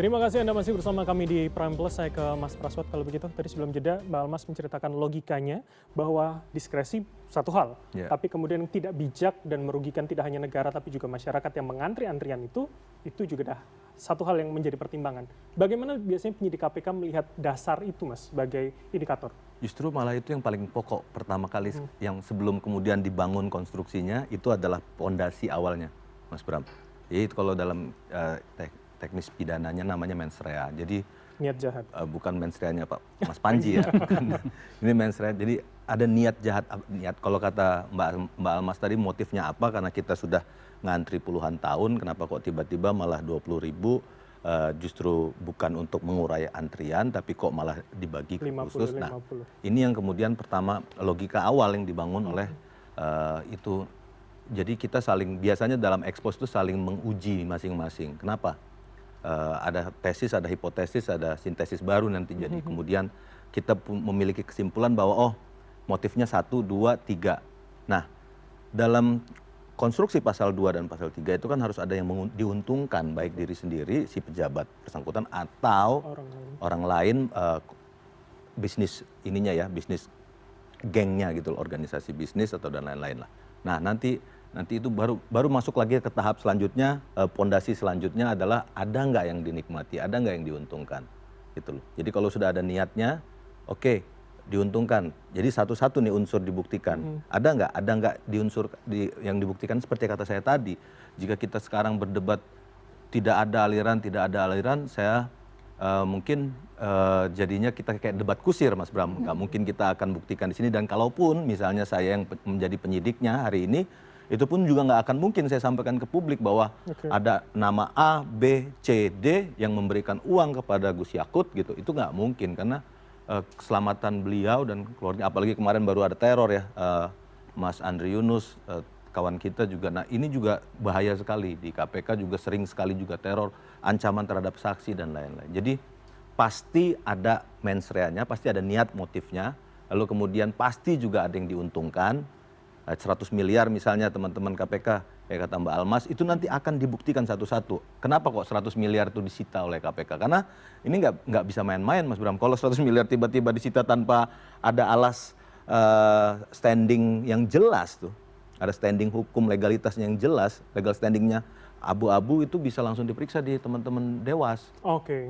Terima kasih Anda masih bersama kami di Prime Plus. Saya ke Mas Praswat kalau begitu. Tadi sebelum jeda, Mbak Almas menceritakan logikanya bahwa diskresi satu hal, tapi kemudian tidak bijak dan merugikan tidak hanya negara tapi juga masyarakat yang mengantri antrian itu juga dah satu hal yang menjadi pertimbangan. Bagaimana biasanya penyidik KPK melihat dasar itu, Mas, sebagai indikator? Justru malah itu yang paling pokok pertama kali yang sebelum kemudian dibangun konstruksinya itu adalah pondasi awalnya, Mas Bram. Jadi kalau dalam teknis pidananya namanya mens rea. Jadi niat jahat. Bukan mens reanya Pak Mas Panji ya. Ini mens rea. Jadi ada niat jahat. Niat kalau kata Mbak Almas tadi motifnya apa? Karena kita sudah ngantri puluhan tahun. Kenapa kok tiba-tiba malah 20.000? Justru bukan untuk mengurai antrian, tapi kok malah dibagi ke khusus. Nah, ini yang kemudian pertama logika awal yang dibangun oleh itu. Jadi kita biasanya dalam ekspos itu saling menguji masing-masing. Kenapa? Ada tesis, ada hipotesis, ada sintesis baru nanti. Jadi kemudian kita memiliki kesimpulan bahwa oh motifnya 1, 2, 3. Nah, dalam konstruksi pasal 2 dan pasal 3 itu kan harus ada yang diuntungkan, baik diri sendiri, si pejabat bersangkutan atau orang lain bisnis ininya ya, bisnis gengnya gitu, organisasi bisnis atau dan lain-lain lah. Nah, nanti itu baru masuk lagi ke tahap selanjutnya, pondasi selanjutnya adalah ada nggak yang dinikmati, ada nggak yang diuntungkan, gitu loh. Jadi kalau sudah ada niatnya, oke, diuntungkan. Jadi satu-satu nih unsur dibuktikan. Ada nggak yang dibuktikan seperti kata saya tadi. Jika kita sekarang berdebat tidak ada aliran, saya mungkin jadinya kita kayak debat kusir, Mas Bram. Nggak mungkin kita akan buktikan di sini. Dan kalaupun misalnya saya yang menjadi penyidiknya hari ini, itu pun juga nggak akan mungkin saya sampaikan ke publik bahwa ada nama A, B, C, D yang memberikan uang kepada Gus Yakut gitu. Itu nggak mungkin karena keselamatan beliau dan keluarga, apalagi kemarin baru ada teror ya, Mas Andri Yunus, kawan kita juga. Nah ini juga bahaya sekali, di KPK juga sering sekali juga teror, ancaman terhadap saksi dan lain-lain. Jadi pasti ada mens reanya, pasti ada niat motifnya, lalu kemudian pasti juga ada yang diuntungkan. 100 miliar misalnya teman-teman KPK, kayak kata Mbak Almas, itu nanti akan dibuktikan satu-satu. Kenapa kok 100 miliar itu disita oleh KPK? Karena ini nggak bisa main-main, Mas Bram. Kalau 100 miliar tiba-tiba disita tanpa ada alas standing yang jelas tuh, ada standing hukum legalitasnya yang jelas, legal standingnya abu-abu, itu bisa langsung diperiksa di teman-teman Dewas.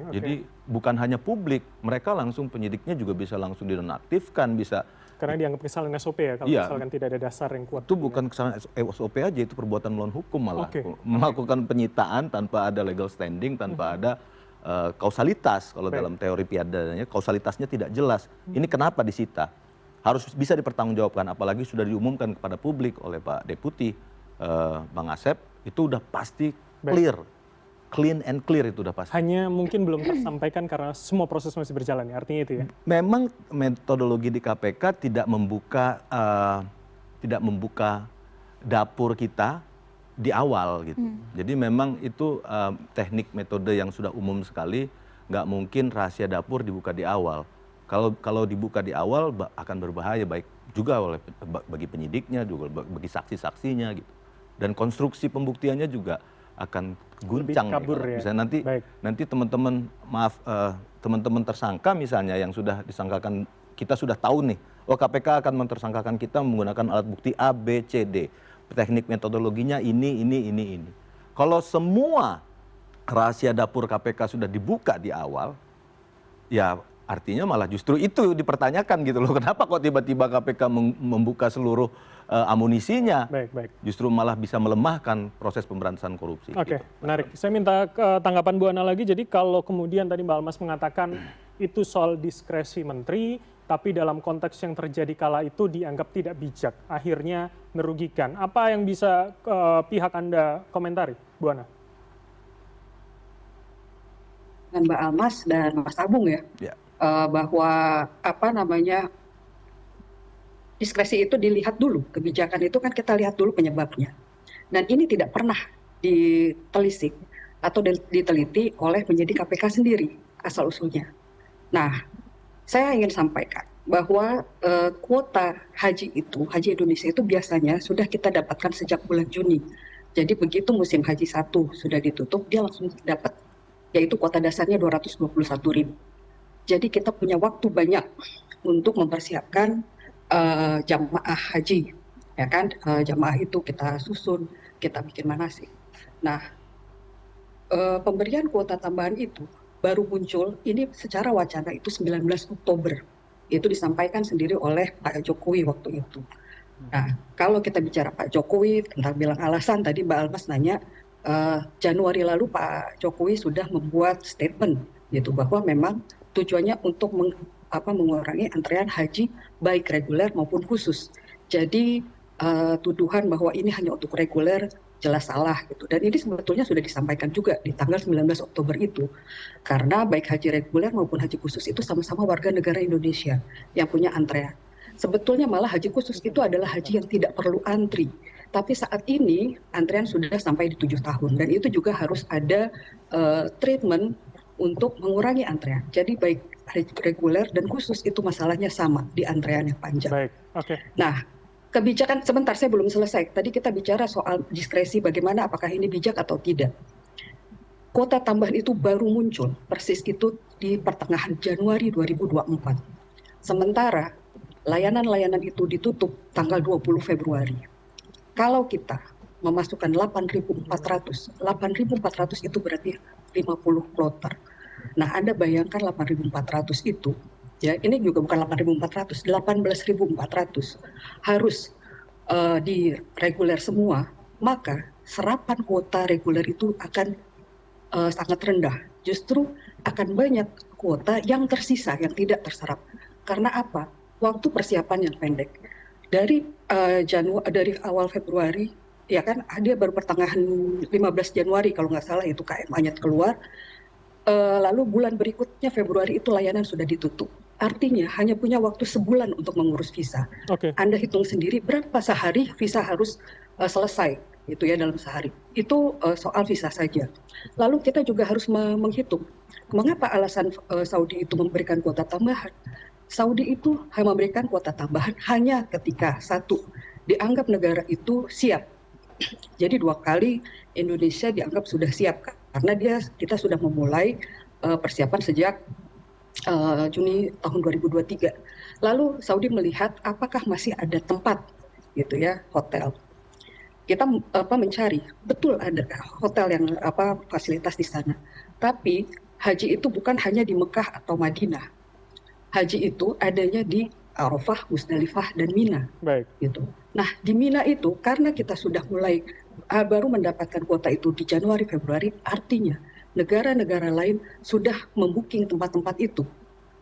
Jadi bukan hanya publik, mereka langsung penyidiknya juga bisa langsung dinonaktifkan, bisa. Karena dianggap kesalahan SOP ya, kalau misalkan tidak ada dasar yang kuat. Itu bukan kesalahan SOP aja, itu perbuatan melawan hukum malah. Melakukan penyitaan tanpa ada legal standing, tanpa ada kausalitas. Kalau dalam teori piadananya, kausalitasnya tidak jelas. Ini kenapa disita? Harus bisa dipertanggungjawabkan, apalagi sudah diumumkan kepada publik oleh Pak Deputi Bang Asep, itu udah pasti clear. Clean and clear itu udah pasti. Hanya mungkin belum tersampaikan karena semua proses masih berjalan ya, artinya itu ya? Memang metodologi di KPK tidak membuka dapur kita di awal gitu. Jadi memang itu teknik metode yang sudah umum sekali, nggak mungkin rahasia dapur dibuka di awal. Kalau dibuka di awal akan berbahaya, baik juga bagi penyidiknya, juga bagi saksi-saksinya gitu. Dan konstruksi pembuktiannya juga akan guncang kabur ya. Bisa nanti teman-teman tersangka misalnya yang sudah disangkakan, kita sudah tahu nih, oh KPK akan mentersangkakan kita menggunakan alat bukti A, B, C, D. Teknik metodologinya ini. Kalau semua rahasia dapur KPK sudah dibuka di awal, ya artinya malah justru itu dipertanyakan gitu loh. Kenapa kok tiba-tiba KPK membuka seluruh amunisinya, justru malah bisa melemahkan proses pemberantasan korupsi. Oke, menarik. Saya minta tanggapan Bu Ana lagi. Jadi kalau kemudian tadi Mbak Almas mengatakan itu soal diskresi menteri, tapi dalam konteks yang terjadi kala itu dianggap tidak bijak, akhirnya merugikan. Apa yang bisa pihak Anda komentari, Bu Ana? Dengan Mbak Almas dan Mas Agung ya. Bahwa diskresi itu dilihat dulu, kebijakan itu kan kita lihat dulu penyebabnya. Dan ini tidak pernah ditelisik atau diteliti oleh penyidik KPK sendiri asal-usulnya. Nah, saya ingin sampaikan bahwa kuota haji Indonesia itu biasanya sudah kita dapatkan sejak bulan Juni. Jadi begitu musim haji 1 sudah ditutup, dia langsung dapat yaitu kuota dasarnya 221.000. Jadi kita punya waktu banyak untuk mempersiapkan jamaah haji, ya kan? Jamaah itu kita susun, kita bikin manasik. Nah, pemberian kuota tambahan itu baru muncul ini secara wacana itu 19 Oktober. Itu disampaikan sendiri oleh Pak Jokowi waktu itu. Nah, kalau kita bicara Pak Jokowi tentang bilang alasan, tadi Mbak Almas nanya, Januari lalu Pak Jokowi sudah membuat statement gitu bahwa memang tujuannya untuk mengurangi antrean haji baik reguler maupun khusus. Jadi tuduhan bahwa ini hanya untuk reguler jelas salah gitu. Dan ini sebetulnya sudah disampaikan juga di tanggal 19 Oktober itu. Karena baik haji reguler maupun haji khusus itu sama-sama warga negara Indonesia yang punya antrean. Sebetulnya malah haji khusus itu adalah haji yang tidak perlu antri. Tapi saat ini antrean sudah sampai di 7 tahun dan itu juga harus ada treatment untuk mengurangi antrean. Jadi baik reguler dan khusus itu masalahnya sama di antrean yang panjang. Baik, oke. Nah, kebijakan sebentar saya belum selesai. Tadi kita bicara soal diskresi bagaimana apakah ini bijak atau tidak. Kuota tambahan itu baru muncul persis itu di pertengahan Januari 2024. Sementara layanan-layanan itu ditutup tanggal 20 Februari. Kalau kita memasukkan 8.400 itu berarti 50 kloter. Nah, Anda bayangkan 8.400 itu, ya ini juga bukan 8.400, 18.400 harus di reguler semua, maka serapan kuota reguler itu akan sangat rendah. Justru akan banyak kuota yang tersisa, yang tidak terserap. Karena apa? Waktu persiapan yang pendek. Dari awal Februari, ya kan, dia baru pertengahan 15 Januari kalau nggak salah itu KM-nya keluar. Lalu bulan berikutnya Februari itu layanan sudah ditutup. Artinya hanya punya waktu sebulan untuk mengurus visa. Oke. Anda hitung sendiri berapa sehari visa harus selesai gitu ya dalam sehari. Itu soal visa saja. Lalu kita juga harus menghitung mengapa alasan Saudi itu memberikan kuota tambahan. Saudi itu memberikan kuota tambahan hanya ketika satu dianggap negara itu siap. Jadi 2 kali Indonesia dianggap sudah siap karena kita sudah memulai persiapan sejak Juni tahun 2023. Lalu Saudi melihat apakah masih ada tempat gitu ya, hotel. Kita mencari, betul ada hotel yang fasilitas di sana. Tapi haji itu bukan hanya di Mekah atau Madinah. Haji itu adanya di Arafah, Musdalifah, dan Mina. Baik. Gitu. Nah, di Mina itu karena kita sudah mulai baru mendapatkan kuota itu di Januari Februari, artinya negara-negara lain sudah membooking tempat-tempat itu.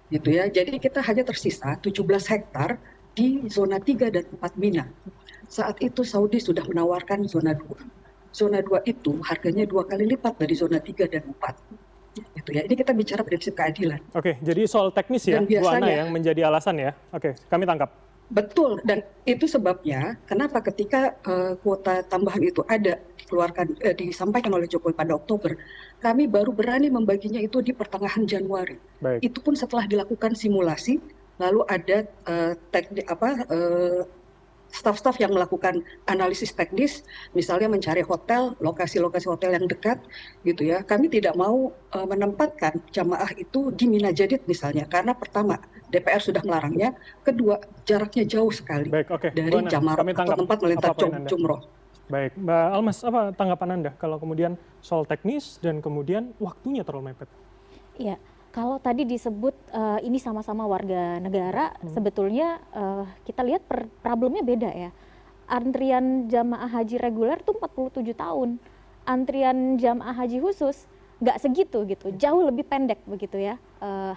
Gitu ya. Jadi kita hanya tersisa 17 hektar di zona 3 dan 4 Mina. Saat itu Saudi sudah menawarkan zona 2. Zona 2 itu harganya 2 kali lipat dari zona 3 dan 4. Gitu ya. Ini kita bicara prinsip keadilan. Oke, jadi soal teknis ya, Bu Ana yang menjadi alasan ya. Oke, kami tangkap. Betul, dan itu sebabnya kenapa ketika kuota tambahan itu ada dikeluarkan, disampaikan oleh Jokowi pada Oktober, kami baru berani membaginya itu di pertengahan Januari. Baik. Itu pun setelah dilakukan simulasi, lalu ada staf-staf yang melakukan analisis teknis, misalnya mencari hotel, lokasi-lokasi hotel yang dekat, gitu ya. Kami tidak mau menempatkan jamaah itu di Mina Jadid misalnya, karena pertama DPR sudah melarangnya, kedua jaraknya jauh sekali. Baik, oke. Dari Jamarat atau tempat melintas Jumroh. Baik, Mbak Almas, apa tanggapan Anda kalau kemudian soal teknis dan kemudian waktunya terlalu mepet? Iya. Kalau tadi disebut ini sama-sama warga negara, sebetulnya kita lihat problemnya beda ya. Antrian jamaah haji reguler tuh 47 tahun. Antrian jamaah haji khusus nggak segitu gitu, jauh lebih pendek begitu ya.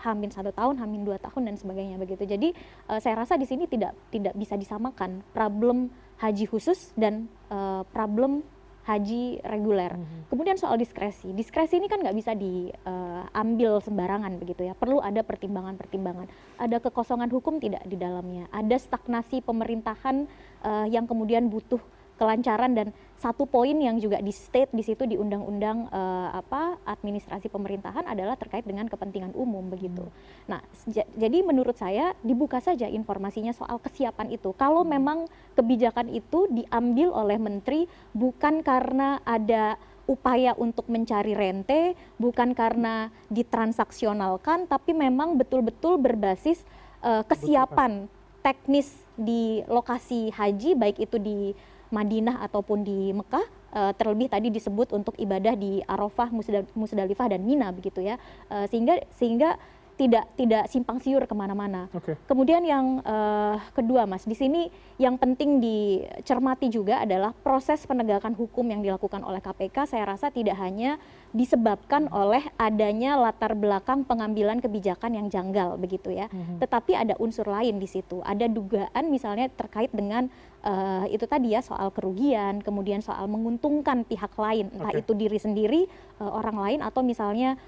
Hamin 1 tahun, hamin 2 tahun dan sebagainya begitu. Jadi saya rasa di sini tidak bisa disamakan problem haji khusus dan problem haji reguler. Kemudian soal diskresi ini kan nggak bisa diambil sembarangan begitu ya. Perlu ada pertimbangan-pertimbangan. Ada kekosongan hukum tidak di dalamnya. Ada stagnasi pemerintahan yang kemudian butuh kelancaran, dan satu poin yang juga di state di situ di undang-undang administrasi pemerintahan adalah terkait dengan kepentingan umum begitu. Nah, jadi menurut saya dibuka saja informasinya soal kesiapan itu. Kalau memang kebijakan itu diambil oleh menteri bukan karena ada upaya untuk mencari rente, bukan karena ditransaksionalkan, tapi memang betul-betul berbasis kesiapan teknis di lokasi haji, baik itu di Madinah ataupun di Mekah, terlebih tadi disebut untuk ibadah di Arafah, Musdalifah dan Mina begitu ya, sehingga tidak simpang siur kemana-mana. Kemudian yang kedua, Mas, di sini yang penting dicermati juga adalah proses penegakan hukum yang dilakukan oleh KPK. Saya rasa tidak hanya disebabkan oleh adanya latar belakang pengambilan kebijakan yang janggal begitu ya, tetapi ada unsur lain di situ. Ada dugaan misalnya terkait dengan itu tadi ya, soal kerugian, kemudian soal menguntungkan pihak lain, entah itu diri sendiri, orang lain, atau misalnya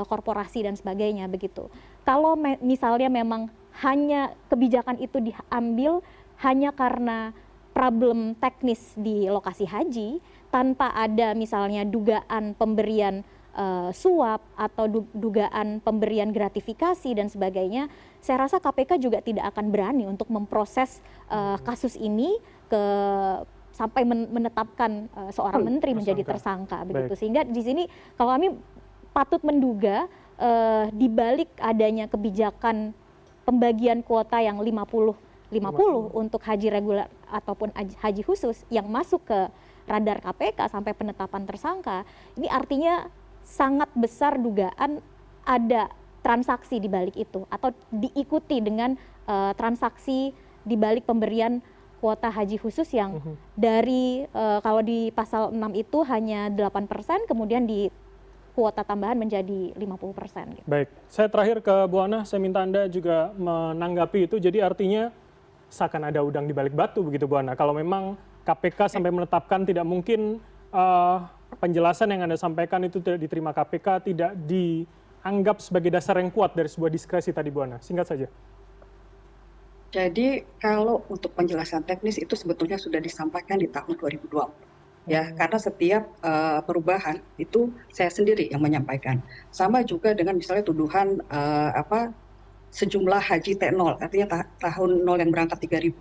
korporasi dan sebagainya begitu. Kalau misalnya memang hanya kebijakan itu diambil hanya karena problem teknis di lokasi haji, tanpa ada misalnya dugaan pemberian suap atau dugaan pemberian gratifikasi dan sebagainya, saya rasa KPK juga tidak akan berani untuk memproses kasus ini sampai menetapkan seorang menteri menjadi tersangka begitu. Sehingga di sini kalau kami patut menduga di balik adanya kebijakan pembagian kuota yang 50-50 untuk haji reguler ataupun haji khusus yang masuk ke radar KPK sampai penetapan tersangka, ini artinya sangat besar dugaan ada transaksi di balik itu atau diikuti dengan transaksi di balik pemberian kuota haji khusus yang dari kalau di pasal 6 itu hanya 8%, kemudian di kuota tambahan menjadi 50%. Gitu. Baik, saya terakhir ke Bu Ana, saya minta Anda juga menanggapi itu. Jadi artinya seakan ada udang di balik batu begitu Bu Ana. Kalau memang KPK sampai menetapkan, tidak mungkin penjelasan yang Anda sampaikan itu tidak diterima KPK, tidak dianggap sebagai dasar yang kuat dari sebuah diskresi tadi Bu Ana. Singkat saja. Jadi kalau untuk penjelasan teknis itu sebetulnya sudah disampaikan di tahun 2020. Ya, karena setiap perubahan itu saya sendiri yang menyampaikan. Sama juga dengan misalnya tuduhan sejumlah haji T0, artinya tahun 0 yang berangkat 3.000.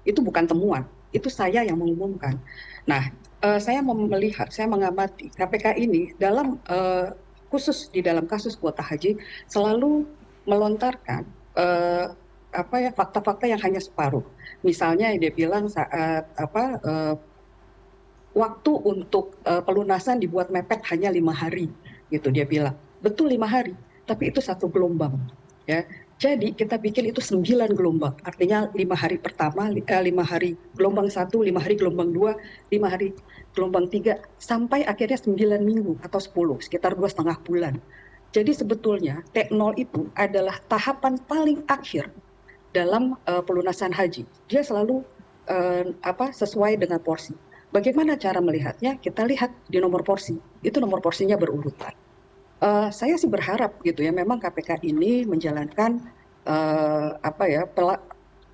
Itu bukan temuan, itu saya yang mengumumkan. Nah, saya melihat, saya mengamati KPK ini dalam khusus di dalam kasus kuota haji selalu melontarkan fakta-fakta yang hanya separuh. Misalnya dia bilang saat waktu untuk pelunasan dibuat mepet hanya 5 hari, gitu dia bilang. Betul 5 hari, tapi itu satu gelombang. Ya, jadi kita bikin itu 9 gelombang, artinya 5 hari pertama, 5 hari gelombang 1, 5 hari gelombang 2, 5 hari gelombang 3, sampai akhirnya 9 minggu atau 10, sekitar 2,5 bulan. Jadi sebetulnya T0 itu adalah tahapan paling akhir dalam pelunasan haji. Dia selalu sesuai dengan porsi. Bagaimana cara melihatnya? Kita lihat di nomor porsi. Itu nomor porsinya berurutan. Saya sih berharap gitu ya, memang KPK ini menjalankan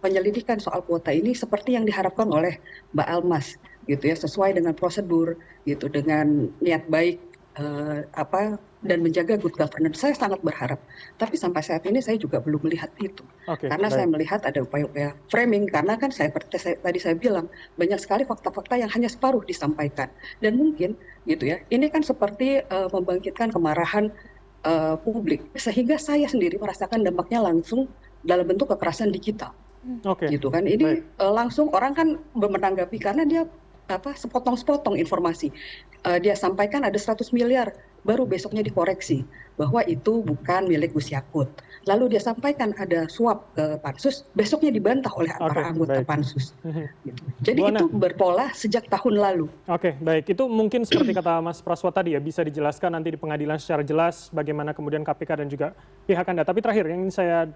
penyelidikan soal kuota ini seperti yang diharapkan oleh Mbak Almas gitu ya, sesuai dengan prosedur gitu, dengan niat baik dan menjaga good governance. Saya sangat berharap. Tapi sampai saat ini saya juga belum melihat itu. Karena saya melihat ada upaya-upaya framing, karena kan tadi saya bilang banyak sekali fakta-fakta yang hanya separuh disampaikan. Dan mungkin gitu ya, ini kan seperti membangkitkan kemarahan publik, sehingga saya sendiri merasakan dampaknya langsung dalam bentuk kekerasan digital. Gitu kan. Ini langsung orang kan menanggapi karena dia sepotong-sepotong informasi. Dia sampaikan ada 100 miliar, baru besoknya dikoreksi bahwa itu bukan milik Gus Yakut. Lalu dia sampaikan ada suap ke Pansus, besoknya dibantah oleh para anggota Pansus. Gitu. Jadi itu berpola sejak tahun lalu. Baik. Itu mungkin seperti kata Mas Praswa tadi ya, bisa dijelaskan nanti di pengadilan secara jelas bagaimana kemudian KPK dan juga pihak Anda. Tapi terakhir yang ingin saya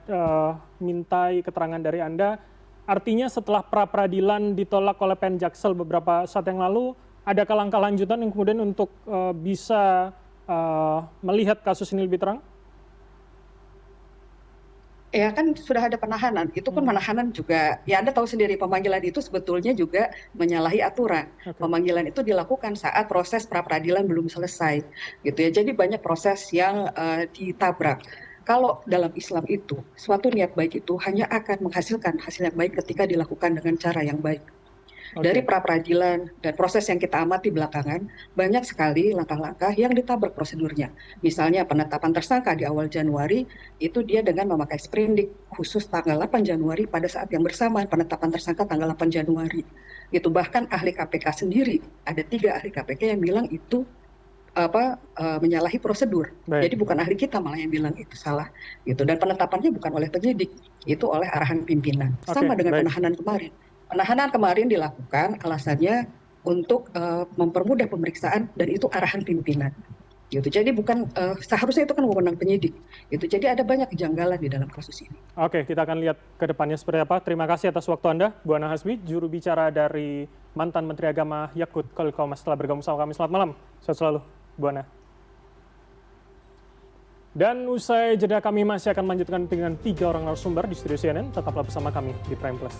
mintai keterangan dari Anda, artinya setelah pra-peradilan ditolak oleh PN Jaksel beberapa saat yang lalu, adakah langkah lanjutan yang kemudian untuk bisa melihat kasus ini lebih terang? Ya kan sudah ada penahanan, itu pun penahanan juga, ya Anda tahu sendiri pemanggilan itu sebetulnya juga menyalahi aturan. Pemanggilan itu dilakukan saat proses pra-peradilan belum selesai, gitu ya. Jadi banyak proses yang ditabrak. Kalau dalam Islam itu, suatu niat baik itu hanya akan menghasilkan hasil yang baik ketika dilakukan dengan cara yang baik. Dari pra-peradilan dan proses yang kita amati belakangan, banyak sekali langkah-langkah yang ditabrak prosedurnya. Misalnya penetapan tersangka di awal Januari, itu dia dengan memakai sprindik khusus tanggal 8 Januari pada saat yang bersamaan penetapan tersangka tanggal 8 Januari. Itu bahkan ahli KPK sendiri, ada 3 ahli KPK yang bilang itu menyalahi prosedur. Jadi bukan ahli kita malah yang bilang itu salah gitu. Dan penetapannya bukan oleh penyidik, itu oleh arahan pimpinan. Sama dengan penahanan kemarin. Penahanan kemarin dilakukan alasannya untuk mempermudah pemeriksaan dan itu arahan pimpinan. Gitu. Jadi bukan seharusnya itu kan wewenang penyidik. Gitu. Jadi ada banyak kejanggalan di dalam kasus ini. Oke, kita akan lihat ke depannya seperti apa. Terima kasih atas waktu Anda, Bu Ana Hasbi, juru bicara dari mantan Menteri Agama Yakut Khalil Qomas telah bergabung sama kami. Selamat malam. Sehat selalu, Bu Ana. Dan usai jeda kami masih akan melanjutkan dengan 3 orang narasumber di studio CNN. Tetaplah bersama kami di Prime Plus.